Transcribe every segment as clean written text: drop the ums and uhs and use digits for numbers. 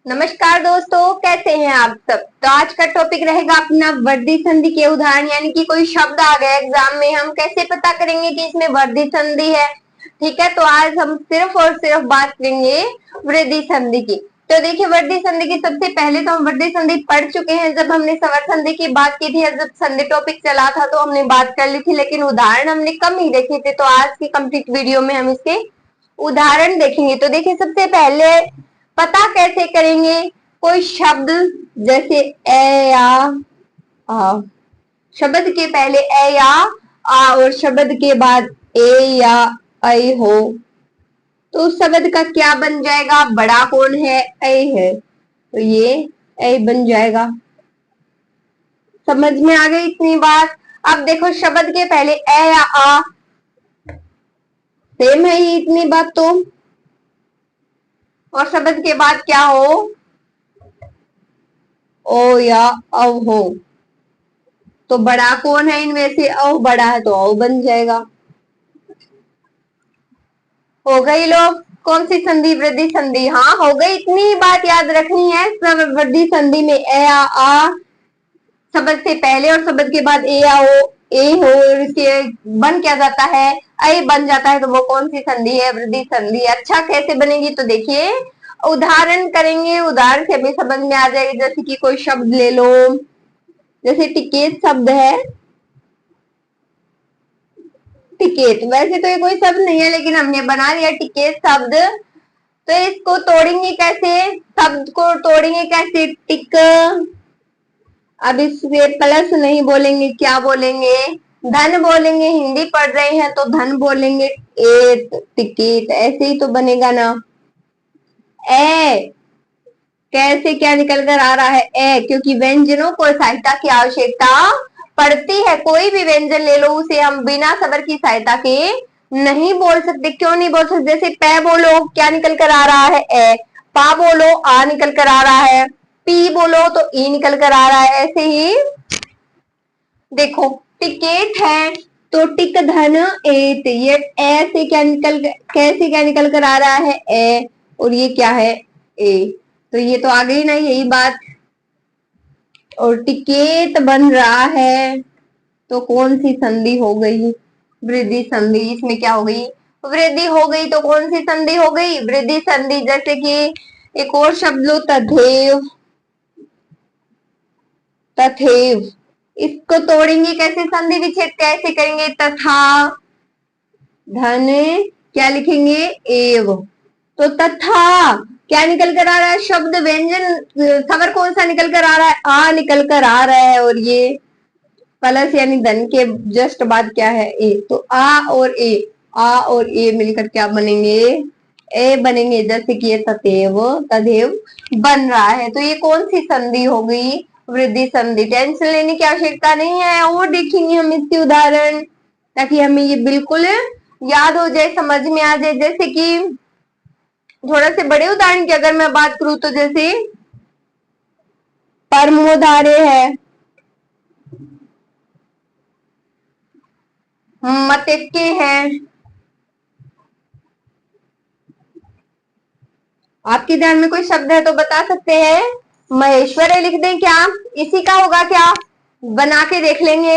नमस्कार दोस्तों, कैसे हैं आप सब। तो आज का टॉपिक रहेगा अपना वर्धी संधि के उदाहरण। यानी कि कोई शब्द आ गया एग्जाम में, हम कैसे पता करेंगे कि इसमें वर्धी संधि है। ठीक है, तो आज हम सिर्फ और सिर्फ बात करेंगे वृद्धि संधि की। तो देखिए, वृद्धि संधि की सबसे पहले तो हम वृद्धि संधि पढ़ चुके हैं जब हमने सवर संधि की बात की थी। जब संधि टॉपिक चला था तो हमने बात कर ली थी, लेकिन उदाहरण हमने कम ही देखे थे। तो आज की कंप्लीट वीडियो में हम इसके उदाहरण देखेंगे। तो देखिए, सबसे पहले पता कैसे करेंगे कोई शब्द जैसे ए या आ, शब्द के पहले ए या आ और शब्द के बाद ए या ऐ हो तो उस शब्द का क्या बन जाएगा। बड़ा कौन है, ऐ है, तो ये ऐ बन जाएगा। समझ में आ गई इतनी बात। अब देखो, शब्द के पहले ए या आ सेम है ही इतनी बात तो, और शब्द के बाद क्या हो, ओ या औ हो, तो बड़ा कौन है इनमें से, औ बड़ा है तो औ बन जाएगा। हो गई लोग, कौन सी संधि, वृद्धि संधि। हाँ हो गई, इतनी बात याद रखनी है। सब वृद्धि संधि में ए या आ शब्द से पहले और शब्द के बाद ए या ओ, ए हो और इसके बन क्या जाता है, ऐ बन जाता है, तो वो कौन सी संधि है, वृद्धि संधि। अच्छा, कैसे बनेगी, तो देखिए उदाहरण करेंगे। उदाहरण से हमें समझ में आ जाएगी। जैसे कि कोई शब्द ले लो, जैसे टिकेत शब्द है। टिकेत, वैसे तो ये कोई शब्द नहीं है, लेकिन हमने बना लिया टिकेत शब्द। तो इसको तोड़ेंगे कैसे, शब्द को तोड़ेंगे कैसे, टिक। अब इससे प्लस नहीं बोलेंगे, क्या बोलेंगे, धन बोलेंगे। हिंदी पढ़ रहे हैं तो धन बोलेंगे, एत टिकेत, ऐसे ही तो बनेगा ना। ए कैसे क्या निकल कर आ रहा है, ए, क्योंकि व्यंजनों को सहायता की आवश्यकता पड़ती है। कोई भी व्यंजन ले लो, उसे हम बिना स्वर की सहायता के नहीं बोल सकते। क्यों नहीं बोल सकते, जैसे पै बोलो क्या निकल कर आ रहा है, ए। पा बोलो आ निकल कर आ रहा है। पी बोलो तो ई निकल कर आ रहा है। ऐसे ही देखो, टिकेट है तो टिक धन एत, ये ए से क्या निकल, कैसे क्या निकल कर आ रहा है, ए, और ये क्या है, ए, तो ये तो आ गई ना यही बात। और टिकेत बन रहा है तो कौन सी संधि हो गई, वृद्धि संधि। इसमें क्या हो गई, वृद्धि हो गई। तो कौन सी संधि हो गई, वृद्धि संधि। जैसे कि एक और शब्द लो, तथेव। तथेव, इसको तोड़ेंगे कैसे, संधि विच्छेद कैसे करेंगे, तथा धन क्या लिखेंगे, एव, तो तथा क्या निकल कर आ रहा है, शब्द व्यंजन स्वर कौन सा निकल कर आ रहा है, आ निकल कर आ रहा है। और ये प्लस यानी धन के जस्ट बाद क्या है, ए, तो आ और ए, आ और ए मिलकर क्या बनेंगे, ए बनेंगे। जैसे कि ये तथेव तदेव बन रहा है, तो ये कौन सी संधि हो गई, वृद्धि संधि। टेंशन लेने की आवश्यकता नहीं है, और देखेंगे हम इसके उदाहरण, ताकि हमें ये बिल्कुल याद हो जाए, समझ में आ जाए। जैसे कि थोड़ा से बड़े उदाहरण की अगर मैं बात करूं, तो जैसे परमोधार्य है, मतेक्के है। आपके ध्यान में कोई शब्द है तो बता सकते हैं। महेश्वर लिख दें क्या, इसी का होगा क्या, बना के देख लेंगे।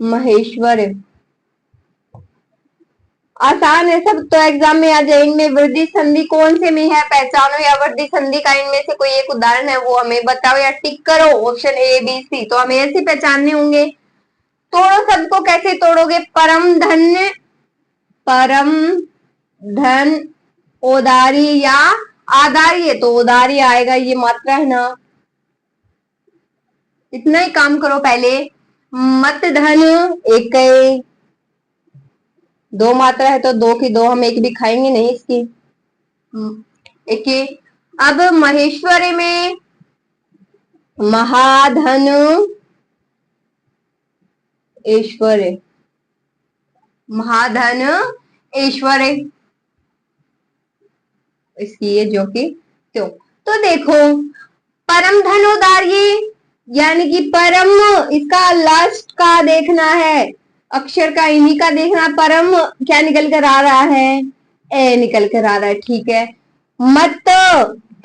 महेश्वर आसान है सब, तो एग्जाम में आ जाए। इनमें वृद्धि संधि कौन से में है, पहचानो, या वृद्धि संधि का इनमें से कोई एक उदाहरण है वो हमें बताओ, या टिक करो ऑप्शन ए बी सी। तो हमें ऐसे पहचानने होंगे। तोड़ो शब्द को, कैसे तोड़ोगे, परम धन, परम धन ओदारी या आदार्य, तो ओदार्य आएगा, ये मात्रा है ना। इतना ही काम करो पहले। मत धन एक, दो मात्रा है तो दो की दो, हम एक भी खाएंगे नहीं इसकी, एक ही। अब महेश्वरी में महाधन ऐश्वर्य, महाधन ऐश्वर्य, इसकी ये जो कि तो देखो, परम धनोदार्य यानी कि परम, इसका लास्ट का देखना है, अक्षर का इन्हीं का देखना। परम क्या निकल कर आ रहा है, ए निकल कर आ रहा है, ठीक है। मत,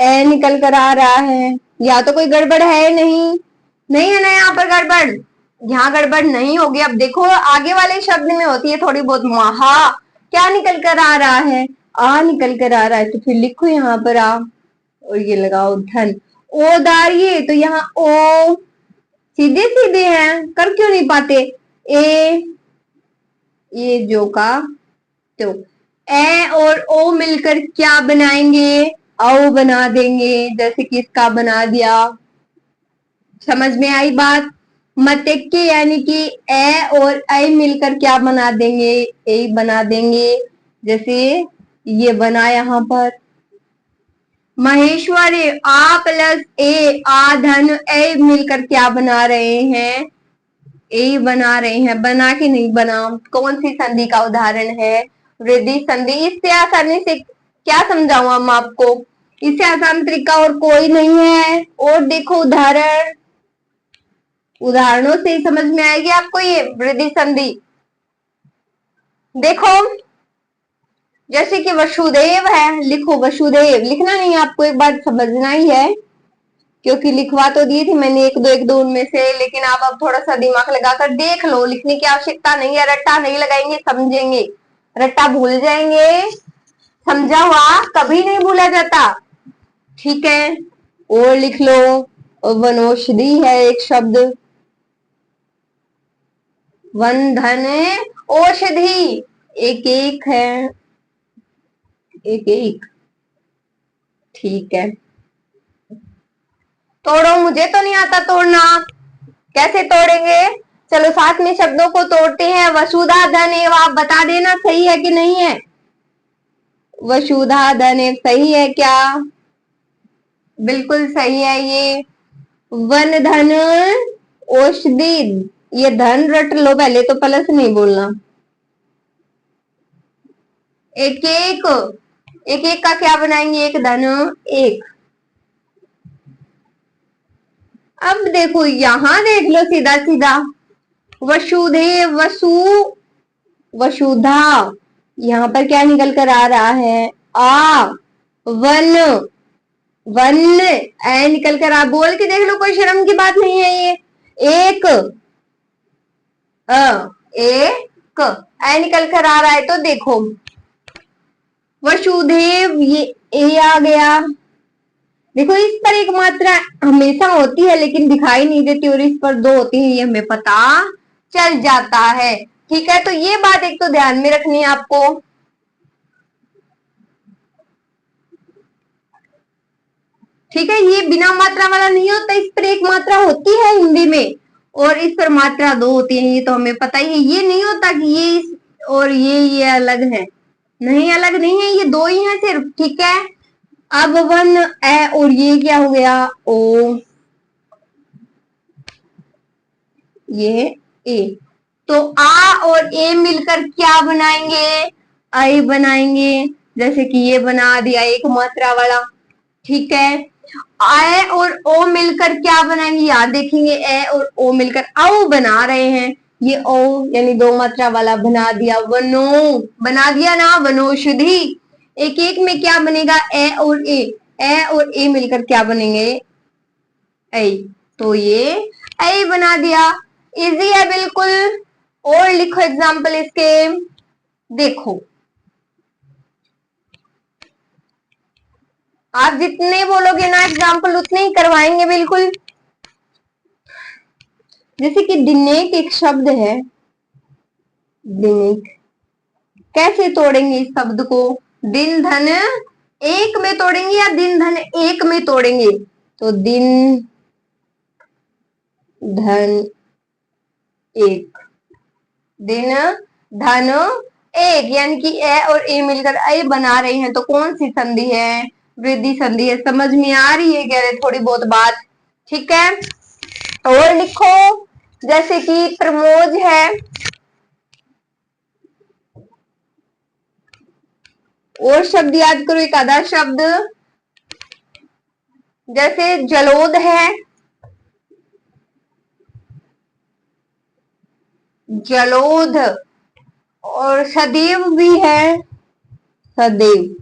ए निकल कर आ रहा है, या तो कोई गड़बड़ है नहीं, नहीं है ना यहाँ पर गड़बड़, यहाँ गड़बड़ नहीं होगी। अब देखो आगे वाले शब्द में होती है थोड़ी बहुत, महा क्या निकल कर आ रहा है, आ निकल कर आ रहा है, तो फिर लिखो यहाँ पर आ और ये लगाओ धन। ओ दारिये, तो यहाँ ओ सीधे सीधे हैं, कर क्यों नहीं पाते। ए, ये जो का तो ए और ओ मिलकर क्या बनाएंगे, औ बना देंगे, जैसे कि इसका बना दिया। समझ में आई बात। मतेक्के यानी कि ए और ऐ मिलकर क्या बना देंगे, ए बना देंगे, जैसे ये बना यहाँ पर। महेश्वरी, आ प्लस ए, आ धन ए मिलकर क्या बना रहे हैं, ए बना रहे हैं, बना के नहीं बना। कौन सी संधि का उदाहरण है, वृद्धि संधि। इससे आसानी से क्या समझाऊं हम आपको, इससे आसान तरीका और कोई नहीं है। और देखो उदाहरण, उदाहरणों से ही समझ में आएगी आपको ये वृद्धि संधि। देखो जैसे कि वसुदेव है, लिखो वसुदेव, लिखना नहीं आपको, एक बार समझना ही है, क्योंकि लिखवा तो दी थी मैंने एक दो उनमें से, लेकिन आप अब थोड़ा सा दिमाग लगाकर देख लो, लिखने की आवश्यकता नहीं है, रट्टा नहीं लगाएंगे, समझेंगे, रट्टा भूल जाएंगे, समझा हुआ कभी नहीं भूला जाता, ठीक है। और लिख लो, वनौषधि है एक शब्द, वन धन औषधि, एक एक है, एक एक, ठीक है। तोड़ो, मुझे तो नहीं आता तोड़ना, कैसे तोड़ेंगे, चलो साथ में शब्दों को तोड़ते हैं। वसुधा धन एव, आप बता देना सही है कि नहीं है, वसुधा धन एव सही है क्या, बिल्कुल सही है ये। वन धन औषधि, ये धन रट लो पहले, तो प्लस नहीं बोलना। एक एक, एक एक का क्या बनाएंगे, एक धन एक। अब देखो यहां देख लो सीधा सीधा, वसुदेव, वसु, वसुधा, यहाँ पर क्या निकल कर आ रहा है, आ, वन, वन, ए निकल कर आ, बोल के देख लो, कोई शर्म की बात नहीं है ये। एक, एक, ए निकल कर आ रहा है, तो देखो वसुदेव, ये ए आ गया। देखो इस पर एक मात्रा हमेशा होती है लेकिन दिखाई नहीं देती, और इस पर दो होती है, ये हमें पता चल जाता है, ठीक है। तो ये बात एक तो ध्यान में रखनी है आपको, ठीक है। ये बिना मात्रा वाला नहीं होता, इस पर एक मात्रा होती है हिंदी में, और इस पर मात्रा दो होती है, ये तो हमें पता ही है। ये नहीं होता कि ये इस और ये अलग है, नहीं अलग नहीं है, ये दो ही है सिर्फ, ठीक है। अब वन ए, और ये क्या हो गया, ओ, ये ए, तो आ और ए मिलकर क्या बनाएंगे, आई बनाएंगे, जैसे कि ये बना दिया एक मात्रा वाला, ठीक है। ए और ओ मिलकर क्या बनाएंगे, याद देखेंगे, ए और ओ मिलकर औ बना रहे हैं, ये ओ यानी दो मात्रा वाला बना दिया, वनो बना दिया ना, वनौषधि। एक एक में क्या बनेगा, ए और ए मिलकर क्या बनेंगे, ए, तो ये ए बना दिया, इजी है बिल्कुल। और लिखो एग्जाम्पल इसके, देखो आप जितने बोलोगे ना एग्जाम्पल उतने ही करवाएंगे बिल्कुल। जैसे कि दिनेक एक शब्द है, दिनेक, कैसे तोड़ेंगे इस शब्द को, दिन धन एक में तोड़ेंगे या दिन धन एक में तोड़ेंगे, तो दिन धन एक, दिन धन एक, यानी कि ए और ए मिलकर ए बना रहे हैं, तो कौन सी संधि है, वृद्धि संधि है। समझ में आ रही है कह रहे थोड़ी बहुत बात, ठीक है। और लिखो जैसे कि प्रमोद है, और शब्द याद करो, एक आधा शब्द, जैसे जलोद है, जलोध, और सदैव भी है, सदैव,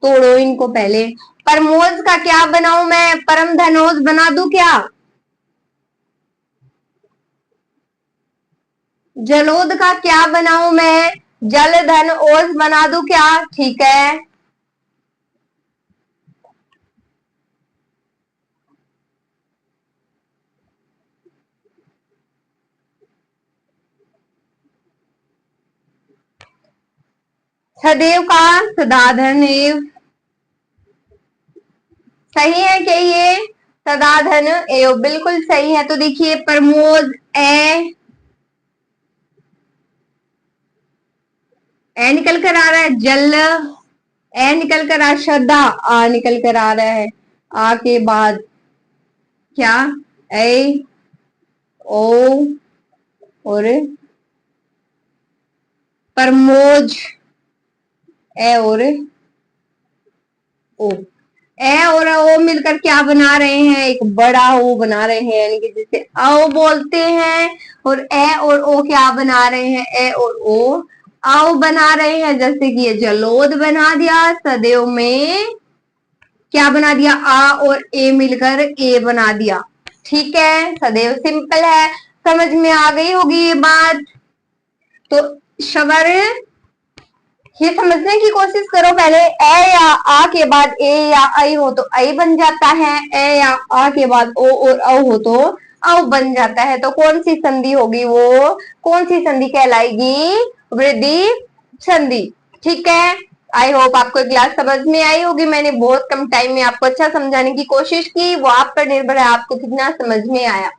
तोड़ो इनको पहले। परमोज का क्या बनाऊं मैं? परम धनोज बना दूं क्या? जलोद का क्या बनाऊं मैं? जल धन ओज बना दूं क्या? ठीक है। सदैव का सदाधन एव, सही है क्या ये? सदाधन एव बिल्कुल सही है। तो देखिए प्रमोद ए निकल कर आ रहा है। जल ए निकल कर आ, श्रद्धा आ निकल कर आ रहा है। आ के बाद क्या? ए ओ और प्रमोज ए और ओ। ए और ओ मिलकर क्या बना रहे हैं? एक बड़ा ओ बना रहे हैं, यानी कि जिसे आओ बोलते हैं। और ए और ओ क्या बना रहे हैं? ए और ओ आओ बना रहे हैं। जैसे कि ये जलोद बना दिया। सदैव में क्या बना दिया? आ और ए मिलकर ए बना दिया। ठीक है, सदैव सिंपल है, समझ में आ गई होगी ये बात। तो शबर ये समझने की कोशिश करो, पहले ए या आ के बाद ए या आई हो तो आई बन जाता है। ए या आ के बाद ओ और औ हो तो औ बन जाता है। तो कौन सी संधि होगी? वो कौन सी संधि कहलाएगी? वृद्धि संधि। ठीक है, आई होप आपको क्लास समझ में आई होगी। मैंने बहुत कम टाइम में आपको अच्छा समझाने की कोशिश की, वो आप पर निर्भर है आपको कितना समझ में आया।